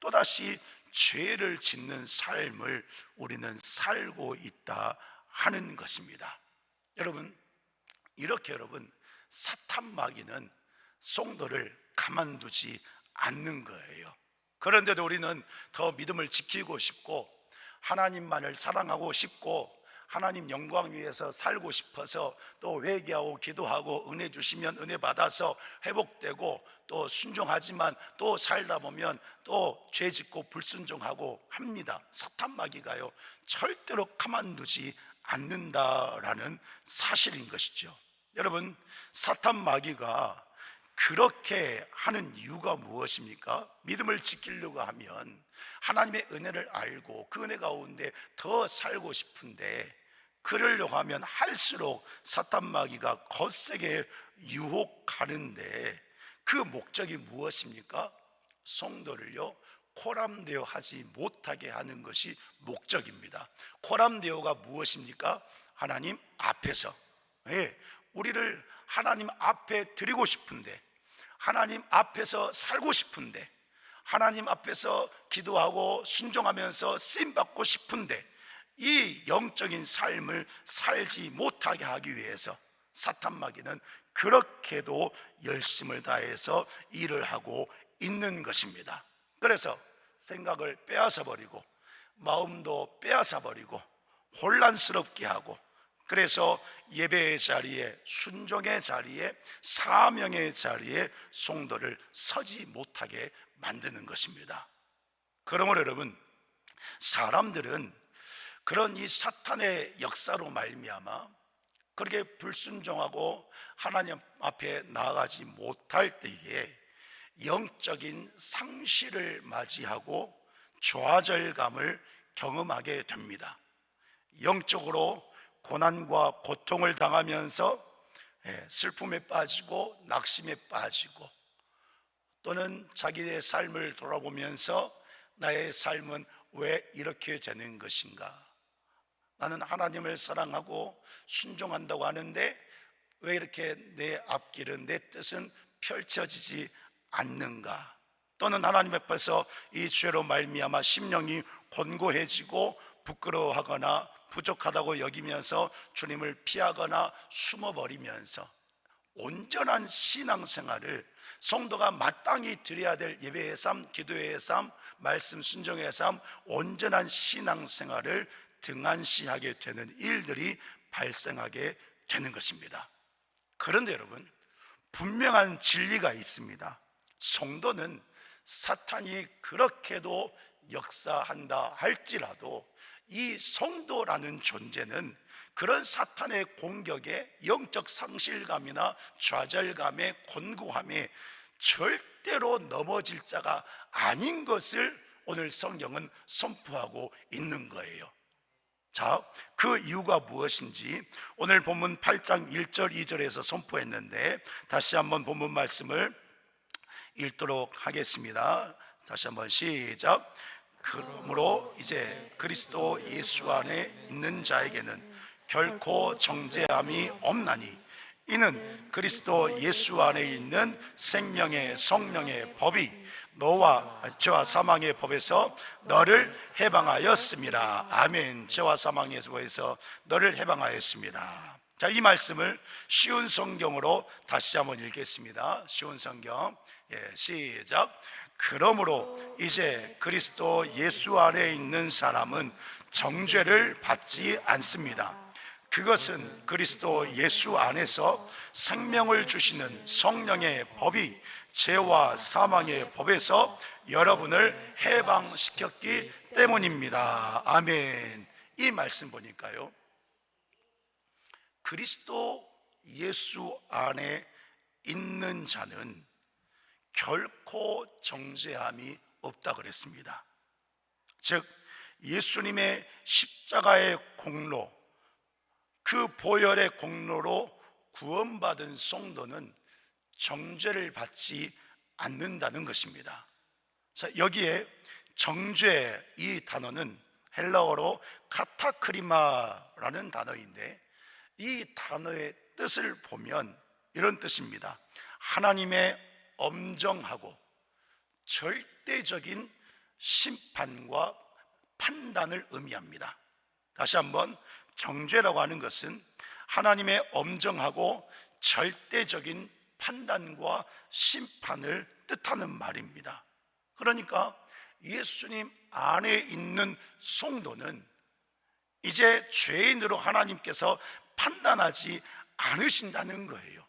또다시 죄를 짓는 삶을 우리는 살고 있다 하는 것입니다. 여러분, 이렇게 사탄 마귀는 성도를 가만두지 않는 거예요. 그런데도 우리는 더 믿음을 지키고 싶고 하나님만을 사랑하고 싶고 하나님 영광 위해서 살고 싶어서 또 회개하고 기도하고 은혜 주시면 은혜 받아서 회복되고 또 순종하지만 또 살다 보면 또 죄 짓고 불순종하고 합니다. 사탄 마귀가요 절대로 가만두지 않는다라는 사실인 것이죠. 여러분, 사탄 마귀가 그렇게 하는 이유가 무엇입니까? 믿음을 지키려고 하면 하나님의 은혜를 알고 그 은혜 가운데 더 살고 싶은데 그러려고 하면 할수록 사탄 마귀가 거세게 유혹하는데 그 목적이 무엇입니까? 성도를요 코람데오 하지 못하게 하는 것이 목적입니다. 코람데오가 무엇입니까? 하나님 앞에서 우리를 하나님 앞에 드리고 싶은데 하나님 앞에서 살고 싶은데 하나님 앞에서 기도하고 순종하면서 쓰임받고 싶은데 이 영적인 삶을 살지 못하게 하기 위해서 사탄 마귀는 그렇게도 열심을 다해서 일을 하고 있는 것입니다. 그래서 생각을 빼앗아 버리고 마음도 빼앗아 버리고 혼란스럽게 하고 그래서 예배의 자리에 순종의 자리에 사명의 자리에 성도를 서지 못하게 만드는 것입니다. 그러므로 여러분, 사람들은 그런 이 사탄의 역사로 말미암아 그렇게 불순종하고 하나님 앞에 나아가지 못할 때에 영적인 상실을 맞이하고 좌절감을 경험하게 됩니다. 영적으로 고난과 고통을 당하면서 슬픔에 빠지고 낙심에 빠지고 또는 자기의 삶을 돌아보면서 나의 삶은 왜 이렇게 되는 것인가? 나는 하나님을 사랑하고 순종한다고 하는데 왜 이렇게 내 앞길은 내 뜻은 펼쳐지지 않는가? 또는 하나님 앞에서 이 죄로 말미암아 심령이 곤고해지고 부끄러워하거나 부족하다고 여기면서 주님을 피하거나 숨어버리면서 온전한 신앙생활을 성도가 마땅히 드려야 될 예배의 삶, 기도의 삶, 말씀 순종의 삶, 온전한 신앙생활을 등한시하게 되는 일들이 발생하게 되는 것입니다. 그런데 여러분, 분명한 진리가 있습니다. 성도는 사탄이 그렇게도 역사한다 할지라도 이 성도라는 존재는 그런 사탄의 공격에 영적 상실감이나 좌절감에 곤고함에 절대로 넘어질 자가 아닌 것을 오늘 성경은 선포하고 있는 거예요. 자, 그 이유가 무엇인지 오늘 본문 8장 1절 2절에서 선포했는데 다시 한번 본문 말씀을 읽도록 하겠습니다. 다시 한번 시작. 그러므로 이제 그리스도 예수 안에 있는 자에게는 결코 정죄함이 없나니 이는 그리스도 예수 안에 있는 생명의 성령의 법이 너와 죄와 사망의 법에서 너를 해방하였습니다. 아멘. 죄와 사망의 법에서 너를 해방하였습니다. 자, 이 말씀을 쉬운 성경으로 다시 한번 읽겠습니다. 쉬운 성경, 시작. 그러므로 이제 그리스도 예수 안에 있는 사람은 정죄를 받지 않습니다. 그것은 그리스도 예수 안에서 생명을 주시는 성령의 법이 죄와 사망의 법에서 여러분을 해방시켰기 때문입니다. 아멘. 이 말씀 보니까요, 그리스도 예수 안에 있는 자는 결코 정죄함이 없다 그랬습니다. 즉 예수님의 십자가의 공로, 그 보혈의 공로로 구원받은 성도는 정죄를 받지 않는다는 것입니다. 자, 여기에 정죄, 이 단어는 헬라어로 카타크리마라는 단어인데 이 단어의 뜻을 보면 이런 뜻입니다. 하나님의 엄정하고 절대적인 심판과 판단을 의미합니다. 다시 한번, 정죄라고 하는 것은 하나님의 엄정하고 절대적인 판단과 심판을 뜻하는 말입니다. 그러니까 예수님 안에 있는 성도는 이제 죄인으로 하나님께서 판단하지 않으신다는 거예요.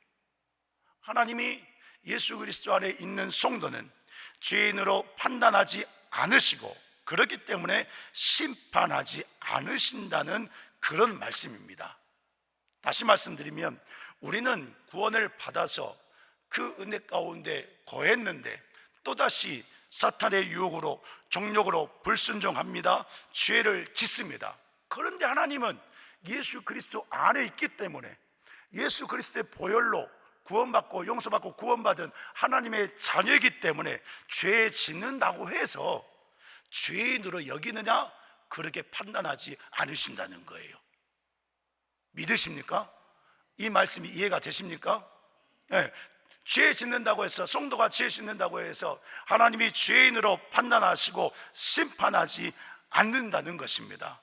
하나님이 예수 그리스도 안에 있는 성도는 죄인으로 판단하지 않으시고, 그렇기 때문에 심판하지 않으신다는 그런 말씀입니다. 다시 말씀드리면, 우리는 구원을 받아서 그 은혜 가운데 거했는데 또다시 사탄의 유혹으로, 정욕으로 불순종합니다. 죄를 짓습니다. 그런데 하나님은 예수 그리스도 안에 있기 때문에, 예수 그리스도의 보혈로 구원받고 용서받고 구원받은 하나님의 자녀이기 때문에 죄 짓는다고 해서 죄인으로 여기느냐, 그렇게 판단하지 않으신다는 거예요. 믿으십니까? 이 말씀이 이해가 되십니까? 네. 죄 짓는다고 해서, 성도가 죄 짓는다고 해서 하나님이 죄인으로 판단하시고 심판하지 않는다는 것입니다.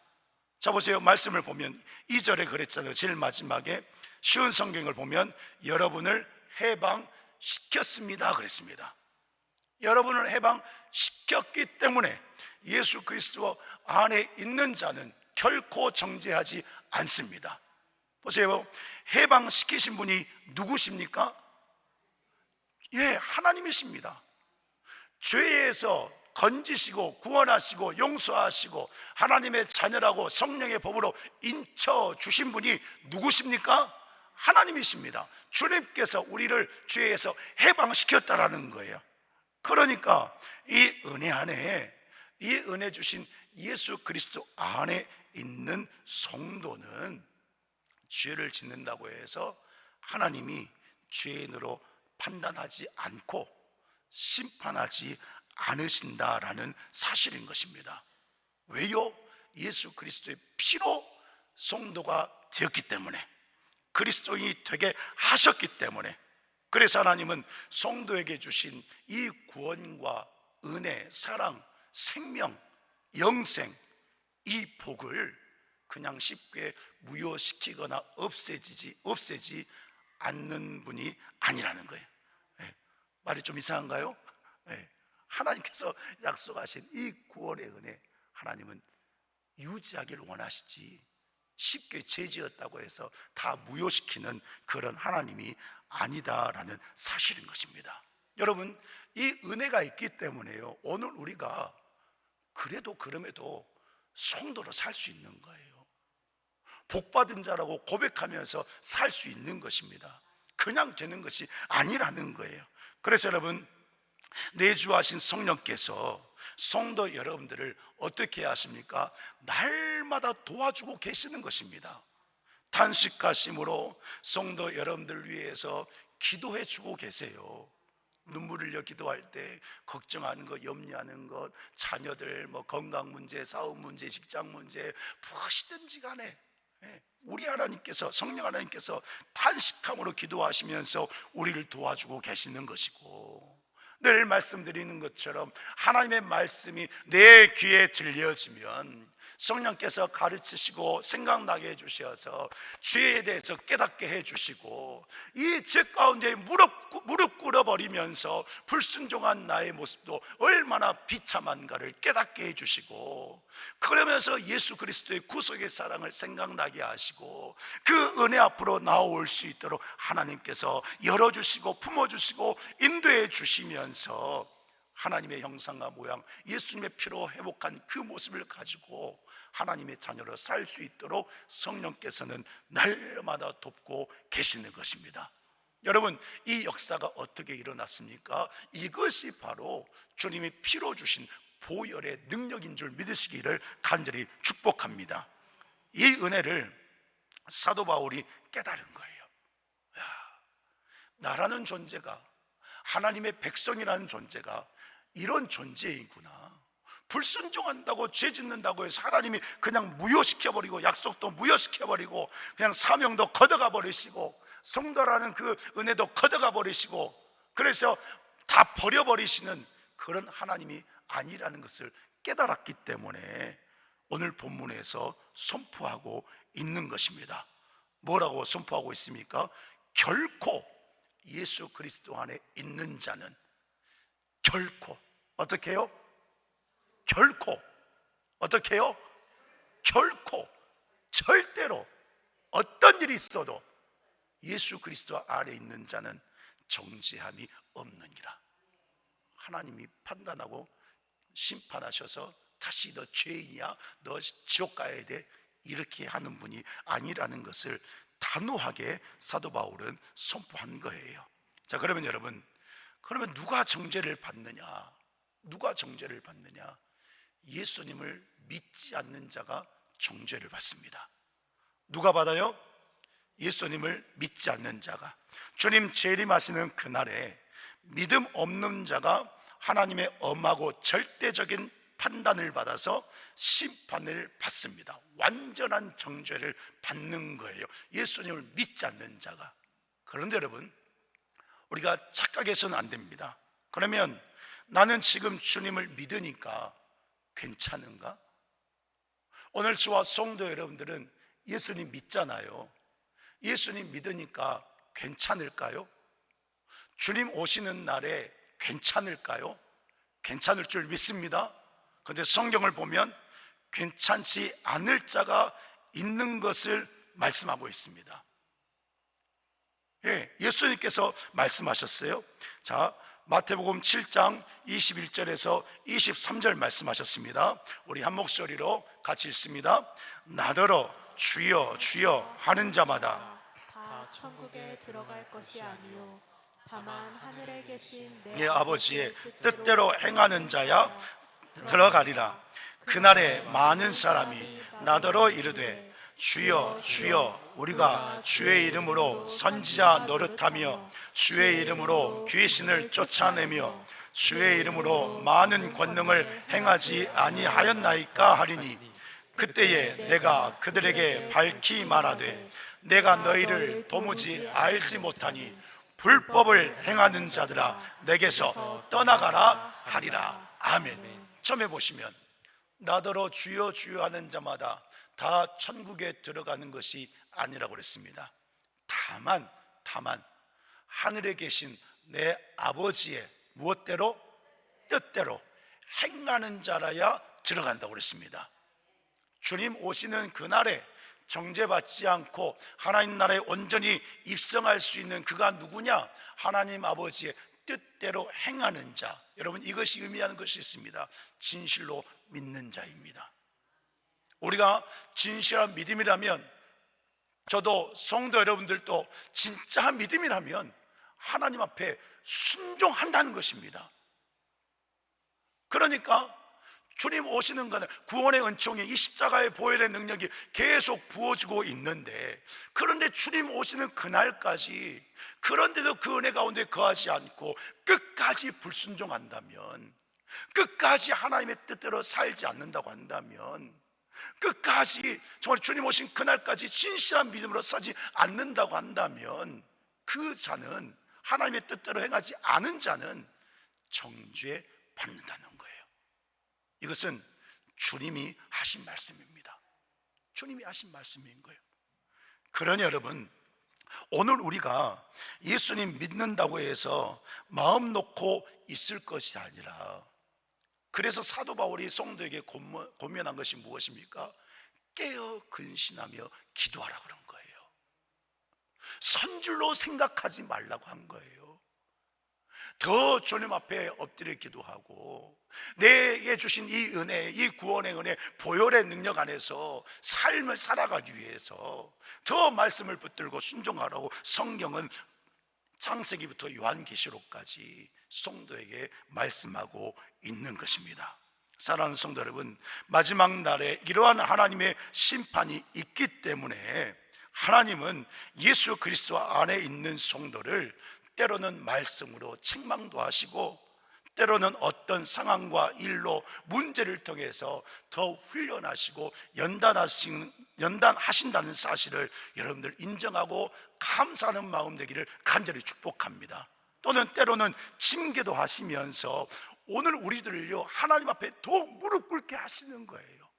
자, 보세요. 말씀을 보면 2절에 그랬잖아요. 제일 마지막에 쉬운 성경을 보면 여러분을 해방시켰습니다 그랬습니다. 여러분을 해방시켰기 때문에 예수 그리스도 안에 있는 자는 결코 정죄하지 않습니다. 보세요. 해방시키신 분이 누구십니까? 예, 하나님이십니다. 죄에서 건지시고 구원하시고 용서하시고 하나님의 자녀라고 성령의 법으로 인쳐주신 분이 누구십니까? 하나님이십니다. 주님께서 우리를 죄에서 해방시켰다라는 거예요. 그러니까 이 은혜 안에, 이 은혜 주신 예수 그리스도 안에 있는 성도는 죄를 짓는다고 해서 하나님이 죄인으로 판단하지 않고 심판하지 않으신다라는 사실인 것입니다. 왜요? 예수 그리스도의 피로 성도가 되었기 때문에, 그리스도인이 되게 하셨기 때문에. 그래서 하나님은 성도에게 주신 이 구원과 은혜, 사랑, 생명, 영생, 이 복을 그냥 쉽게 무효시키거나 없애지 않는 분이 아니라는 거예요. 네. 말이 좀 이상한가요? 네. 하나님께서 약속하신 이 구원의 은혜, 하나님은 유지하기를 원하시지 쉽게 죄지었다고 해서 다 무효시키는 그런 하나님이 아니다라는 사실인 것입니다. 여러분, 이 은혜가 있기 때문에요, 오늘 우리가 그럼에도 성도로 살 수 있는 거예요. 복받은 자라고 고백하면서 살 수 있는 것입니다. 그냥 되는 것이 아니라는 거예요. 그래서 여러분, 내주하신 성령께서 성도 여러분들을 어떻게 하십니까? 날마다 도와주고 계시는 것입니다. 탄식하심으로 성도 여러분들 위해서 기도해 주고 계세요. 눈물 흘려 기도할 때 걱정하는 것, 염려하는 것, 자녀들 건강 문제, 사업 문제, 직장 문제, 무엇이든지 간에 우리 하나님께서, 성령 하나님께서 탄식함으로 기도하시면서 우리를 도와주고 계시는 것이고, 늘 말씀드리는 것처럼 하나님의 말씀이 내 귀에 들려지면 성령께서 가르치시고 생각나게 해주셔서 죄에 대해서 깨닫게 해주시고, 이 죄 가운데 무릎 꿇어버리면서 불순종한 나의 모습도 얼마나 비참한가를 깨닫게 해주시고, 그러면서 예수 그리스도의 구속의 사랑을 생각나게 하시고 그 은혜 앞으로 나올 수 있도록 하나님께서 열어주시고 품어주시고 인도해 주시면서 하나님의 형상과 모양, 예수님의 피로 회복한 그 모습을 가지고 하나님의 자녀로 살 수 있도록 성령께서는 날마다 돕고 계시는 것입니다. 여러분, 이 역사가 어떻게 일어났습니까? 이것이 바로 주님이 피로 주신 보혈의 능력인 줄 믿으시기를 간절히 축복합니다. 이 은혜를 사도 바울이 깨달은 거예요. 나라는 존재가, 하나님의 백성이라는 존재가 이런 존재이구나. 불순종한다고 죄 짓는다고 해서 하나님이 그냥 무효시켜버리고, 약속도 무효시켜버리고, 그냥 사명도 걷어가 버리시고, 성도라는 그 은혜도 걷어가 버리시고, 그래서 다 버려버리시는 그런 하나님이 아니라는 것을 깨달았기 때문에 오늘 본문에서 선포하고 있는 것입니다. 뭐라고 선포하고 있습니까? 결코 예수 그리스도 안에 있는 자는 결코 어떻게 해요? 결코 어떻게 해요? 결코 절대로 어떤 일이 있어도 예수 그리스도 안에 있는 자는 정죄함이 없느니라. 하나님이 판단하고 심판하셔서 다시 너 죄인이야, 너 지옥 가야 돼, 이렇게 하는 분이 아니라는 것을 단호하게 사도 바울은 선포한 거예요. 자, 그러면 여러분, 그러면 누가 정죄를 받느냐? 누가 정죄를 받느냐? 예수님을 믿지 않는 자가 정죄를 받습니다. 누가 받아요? 예수님을 믿지 않는 자가. 주님 재림하시는 그날에 믿음 없는 자가 하나님의 엄하고 절대적인 판단을 받아서 심판을 받습니다. 완전한 정죄를 받는 거예요, 예수님을 믿지 않는 자가. 그런데 여러분, 우리가 착각해서는 안 됩니다. 그러면 나는 지금 주님을 믿으니까 괜찮은가? 오늘 저와 성도 여러분들은 예수님 믿잖아요. 예수님 믿으니까 괜찮을까요? 주님 오시는 날에 괜찮을까요? 괜찮을 줄 믿습니다. 그런데 성경을 보면 괜찮지 않을 자가 있는 것을 말씀하고 있습니다. 예수님께서 말씀하셨어요. 자, 마태복음 7장 21절에서 23절 말씀하셨습니다. 우리 한 목소리로 같이 읽습니다. 나더러 주여 주여 하는 자마다 다 천국에 들어갈 것이 아니요 다만 하늘에 계신 내 아버지의 뜻대로 행하는 자야 들어가리라. 그날에 많은 사람이 나더러 이르되 주여 주여 우리가 주의 이름으로 선지자 노릇하며 주의 이름으로 귀신을 쫓아내며 주의 이름으로 많은 권능을 행하지 아니하였나이까 하리니 그때에 내가 그들에게 밝히 말하되 내가 너희를 도무지 알지 못하니 불법을 행하는 자들아 내게서 떠나가라 하리라. 아멘. 처음에 보시면 나더러 주여 주여 하는 자마다 다 천국에 들어가는 것이 아니라고 그랬습니다. 다만 하늘에 계신 내 아버지의 무엇대로? 뜻대로 행하는 자라야 들어간다고 그랬습니다. 주님 오시는 그날에 정죄받지 않고 하나님 나라에 온전히 입성할 수 있는 그가 누구냐? 하나님 아버지의 뜻대로 행하는 자. 여러분, 이것이 의미하는 것이 있습니다. 진실로 믿는 자입니다. 우리가 진실한 믿음이라면, 저도 성도 여러분들도 진짜 믿음이라면 하나님 앞에 순종한다는 것입니다. 그러니까 주님 오시는 것은 구원의 은총이 이 십자가의 보혈의 능력이 계속 부어지고 있는데, 그런데 주님 오시는 그날까지 그런데도 그 은혜 가운데 거하지 않고 끝까지 불순종한다면, 끝까지 하나님의 뜻대로 살지 않는다고 한다면, 끝까지 정말 주님 오신 그날까지 진실한 믿음으로 살지 않는다고 한다면, 그 자는, 하나님의 뜻대로 행하지 않은 자는 정죄 받는다는 거예요. 이것은 주님이 하신 말씀입니다. 주님이 하신 말씀인 거예요. 그러니 여러분, 오늘 우리가 예수님 믿는다고 해서 마음 놓고 있을 것이 아니라, 그래서 사도 바울이 성도에게 권면한 것이 무엇입니까? 깨어 근신하며 기도하라 그런 거예요. 선줄로 생각하지 말라고 한 거예요. 더 주님 앞에 엎드려 기도하고 내게 주신 이 은혜, 이 구원의 은혜, 보혈의 능력 안에서 삶을 살아가기 위해서 더 말씀을 붙들고 순종하라고 성경은 창세기부터 요한계시록까지 성도에게 말씀하고 있는 것입니다. 사랑하는 성도 여러분, 마지막 날에 이러한 하나님의 심판이 있기 때문에 하나님은 예수 그리스도 안에 있는 성도를 때로는 말씀으로 책망도 하시고, 때로는 어떤 상황과 일로 문제를 통해서 더 훈련하시고 연단하신다는 사실을 여러분들 인정하고 감사하는 마음 되기를 간절히 축복합니다. 또는 때로는 징계도 하시면서 오늘 우리들을요 하나님 앞에 더 무릎 꿇게 하시는 거예요.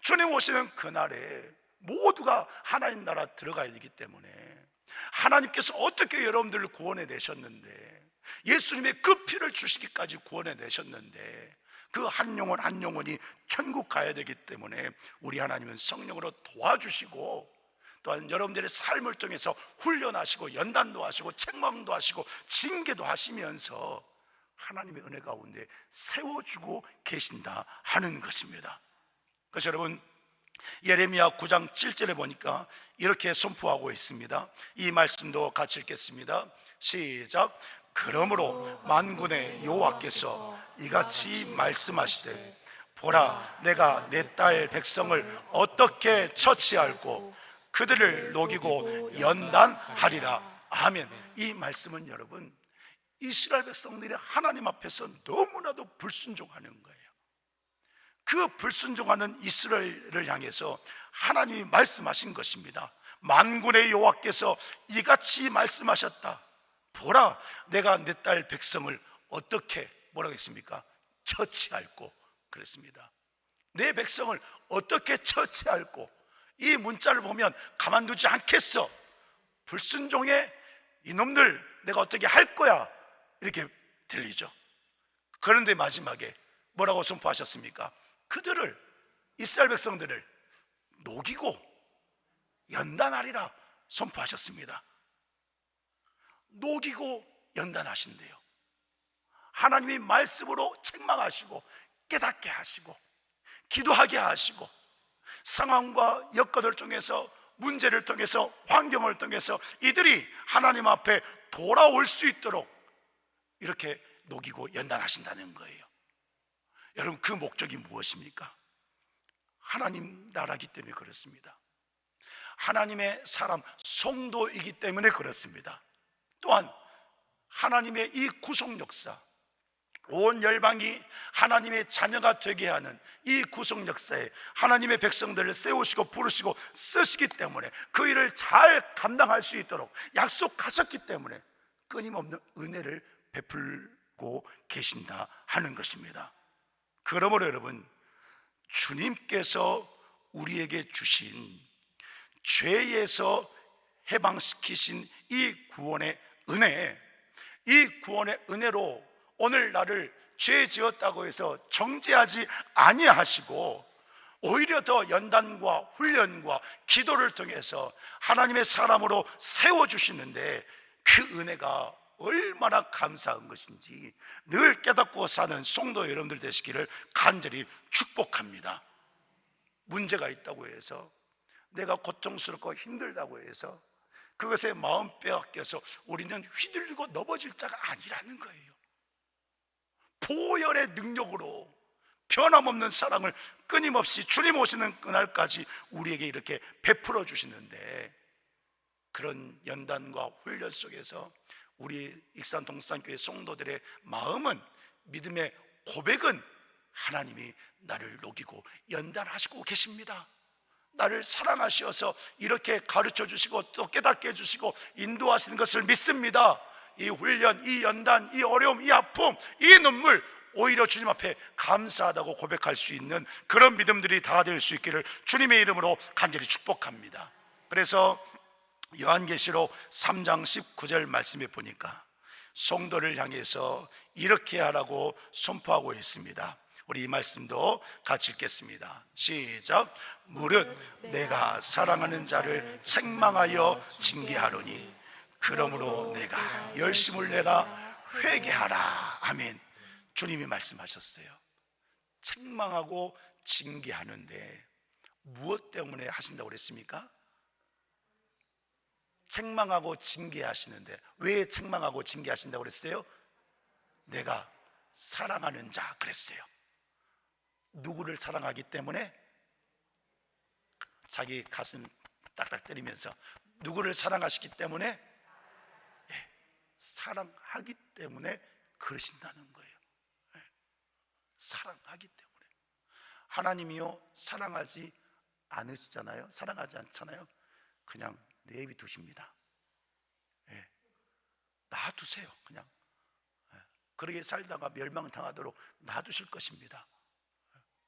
주님 오시는 그날에 모두가 하나님 나라 들어가야 되기 때문에 하나님께서 어떻게 여러분들을 구원해 내셨는데, 예수님의 그 피를 주시기까지 구원해 내셨는데, 그 한 영혼 한 영혼이 천국 가야 되기 때문에 우리 하나님은 성령으로 도와주시고, 또한 여러분들의 삶을 통해서 훈련하시고 연단도 하시고 책망도 하시고 징계도 하시면서 하나님의 은혜 가운데 세워주고 계신다 하는 것입니다. 그래서 여러분, 예레미야 9장 7절에 보니까 이렇게 선포하고 있습니다. 이 말씀도 같이 읽겠습니다. 시작. 그러므로 만군의 여호와께서 이같이 말씀하시되, 보라, 내가 내 딸 백성을 어떻게 처치할고 그들을 녹이고 연단하리라. 아멘. 이 말씀은 여러분, 이스라엘 백성들이 하나님 앞에서 너무나도 불순종하는 거예요. 그 불순종하는 이스라엘을 향해서 하나님이 말씀하신 것입니다. 만군의 여호와께서 이같이 말씀하셨다. 보라, 내가 내 딸 백성을 어떻게 뭐라고 했습니까? 처치할고 그랬습니다. 내 백성을 어떻게 처치할고, 이 문자를 보면 가만두지 않겠어, 불순종해, 이놈들 내가 어떻게 할 거야, 이렇게 들리죠. 그런데 마지막에 뭐라고 선포하셨습니까? 그들을, 이스라엘 백성들을 녹이고 연단하리라 선포하셨습니다. 녹이고 연단하신대요. 하나님이 말씀으로 책망하시고 깨닫게 하시고 기도하게 하시고 상황과 여건을 통해서, 문제를 통해서, 환경을 통해서 이들이 하나님 앞에 돌아올 수 있도록 이렇게 녹이고 연단하신다는 거예요. 여러분, 그 목적이 무엇입니까? 하나님 나라이기 때문에 그렇습니다. 하나님의 사람, 성도이기 때문에 그렇습니다. 또한 하나님의 이 구속 역사, 온 열방이 하나님의 자녀가 되게 하는 이 구속 역사에 하나님의 백성들을 세우시고 부르시고 쓰시기 때문에 그 일을 잘 감당할 수 있도록 약속하셨기 때문에 끊임없는 은혜를 베풀고 계신다 하는 것입니다. 그러므로 여러분, 주님께서 우리에게 주신 죄에서 해방시키신 이 구원의 은혜, 이 구원의 은혜로 오늘 나를 죄 지었다고 해서 정죄하지 아니하시고 오히려 더 연단과 훈련과 기도를 통해서 하나님의 사람으로 세워주시는데, 그 은혜가 얼마나 감사한 것인지 늘 깨닫고 사는 성도 여러분들 되시기를 간절히 축복합니다. 문제가 있다고 해서, 내가 고통스럽고 힘들다고 해서 그것에 마음 빼앗겨서 우리는 휘둘리고 넘어질 자가 아니라는 거예요. 보혈의 능력으로 변함없는 사랑을 끊임없이 주님 오시는 그날까지 우리에게 이렇게 베풀어 주시는데, 그런 연단과 훈련 속에서 우리 익산 동산교회 성도들의 마음은, 믿음의 고백은 하나님이 나를 녹이고 연단하시고 계십니다. 나를 사랑하셔서 이렇게 가르쳐 주시고 또 깨닫게 해주시고 인도하시는 것을 믿습니다. 이 훈련, 이 연단, 이 어려움, 이 아픔, 이 눈물, 오히려 주님 앞에 감사하다고 고백할 수 있는 그런 믿음들이 다 될 수 있기를 주님의 이름으로 간절히 축복합니다. 그래서 요한계시록 3장 19절 말씀에 보니까 성도를 향해서 이렇게 하라고 선포하고 있습니다. 우리 이 말씀도 같이 읽겠습니다. 시작. 무릇 내가 사랑하는 자를 책망하여 징계하노니 그러므로 내가 열심을 내라 회개하라. 아멘. 주님이 말씀하셨어요. 책망하고 징계하는데 무엇 때문에 하신다고 그랬습니까? 책망하고 징계하시는데 왜 책망하고 징계하신다고 그랬어요? 내가 사랑하는 자 그랬어요. 누구를 사랑하기 때문에? 자기 가슴 딱딱 때리면서 누구를 사랑하시기 때문에? 예, 사랑하기 때문에 그러신다는 거예요. 예, 사랑하기 때문에. 하나님이요 사랑하지 않으시잖아요. 사랑하지 않잖아요. 그냥 내비두십니다. 예, 놔두세요. 그냥 그렇게 살다가 멸망당하도록 놔두실 것입니다.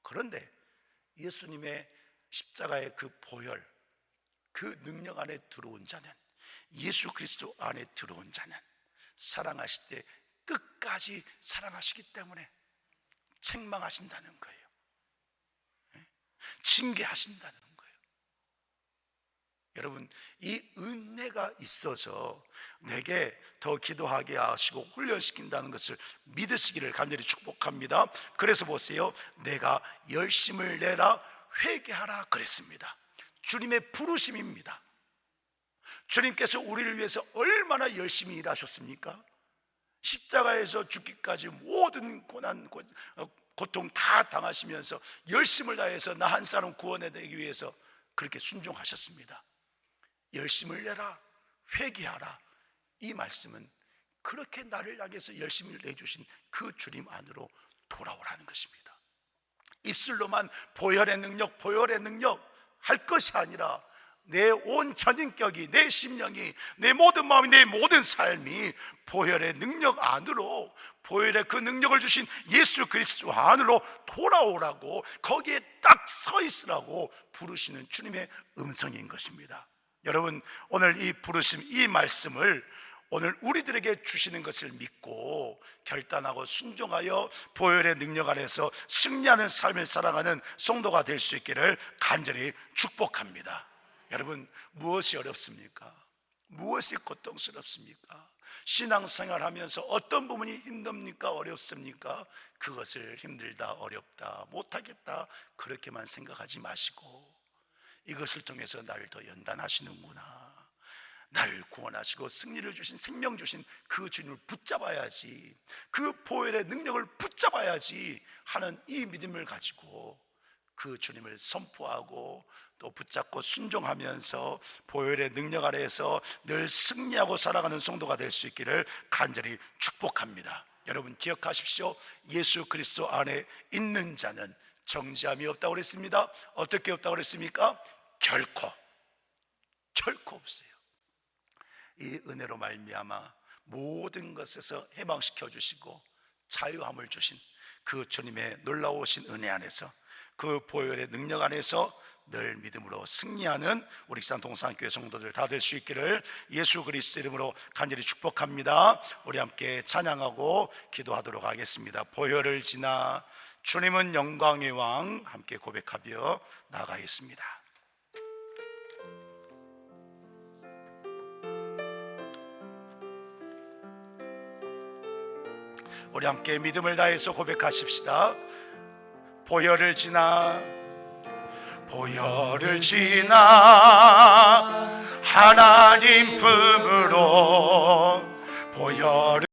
그런데 예수님의 십자가의 그 보혈, 그 능력 안에 들어온 자는, 예수 그리스도 안에 들어온 자는 사랑하실 때 끝까지 사랑하시기 때문에 책망하신다는 거예요. 징계하신다는 거예요. 여러분, 이 은혜가 있어서 내게 더 기도하게 하시고 훈련시킨다는 것을 믿으시기를 간절히 축복합니다. 그래서 보세요, 내가 열심을 내라 회개하라 그랬습니다. 주님의 부르심입니다. 주님께서 우리를 위해서 얼마나 열심히 일하셨습니까? 십자가에서 죽기까지 모든 고난, 고통 다 당하시면서 열심을 다해서 나 한 사람 구원해내기 위해서 그렇게 순종하셨습니다. 열심을 내라, 회개하라. 이 말씀은 그렇게 나를 향해서 열심을 내주신 그 주님 안으로 돌아오라는 것입니다. 입술로만 보혈의 능력, 보혈의 능력 할 것이 아니라 내 온 전인격이, 내 심령이, 내 모든 마음이, 내 모든 삶이 보혈의 능력 안으로, 보혈의 그 능력을 주신 예수 그리스도 안으로 돌아오라고, 거기에 딱 서 있으라고 부르시는 주님의 음성인 것입니다. 여러분, 오늘 이 부르심, 이 말씀을 오늘 우리들에게 주시는 것을 믿고 결단하고 순종하여 보혈의 능력 안에서 승리하는 삶을 살아가는 성도가 될 수 있기를 간절히 축복합니다. 여러분, 무엇이 어렵습니까? 무엇이 고통스럽습니까? 신앙생활 하면서 어떤 부분이 힘듭니까? 어렵습니까? 그것을 힘들다, 어렵다, 못하겠다 그렇게만 생각하지 마시고, 이것을 통해서 나를 더 연단하시는구나, 나를 구원하시고 승리를 주신, 생명 주신 그 주님을 붙잡아야지, 그 보혈의 능력을 붙잡아야지 하는 이 믿음을 가지고 그 주님을 선포하고 또 붙잡고 순종하면서 보혈의 능력 아래에서 늘 승리하고 살아가는 성도가 될 수 있기를 간절히 축복합니다. 여러분, 기억하십시오. 예수 그리스도 안에 있는 자는 정죄함이 없다고 그랬습니다. 어떻게 없다고 그랬습니까? 결코 없어요. 이 은혜로 말미암아 모든 것에서 해방시켜 주시고 자유함을 주신 그 주님의 놀라우신 은혜 안에서, 그 보혈의 능력 안에서 늘 믿음으로 승리하는 우리 익산 동산교회 성도들 다 될 수 있기를 예수 그리스도 이름으로 간절히 축복합니다. 우리 함께 찬양하고 기도하도록 하겠습니다. 보혈을 지나 주님은 영광의 왕, 함께 고백하며 나아가겠습니다. 우리 함께 믿음을 다해서 고백하십시다. 보혈을 지나 하나님 품으로 보혈을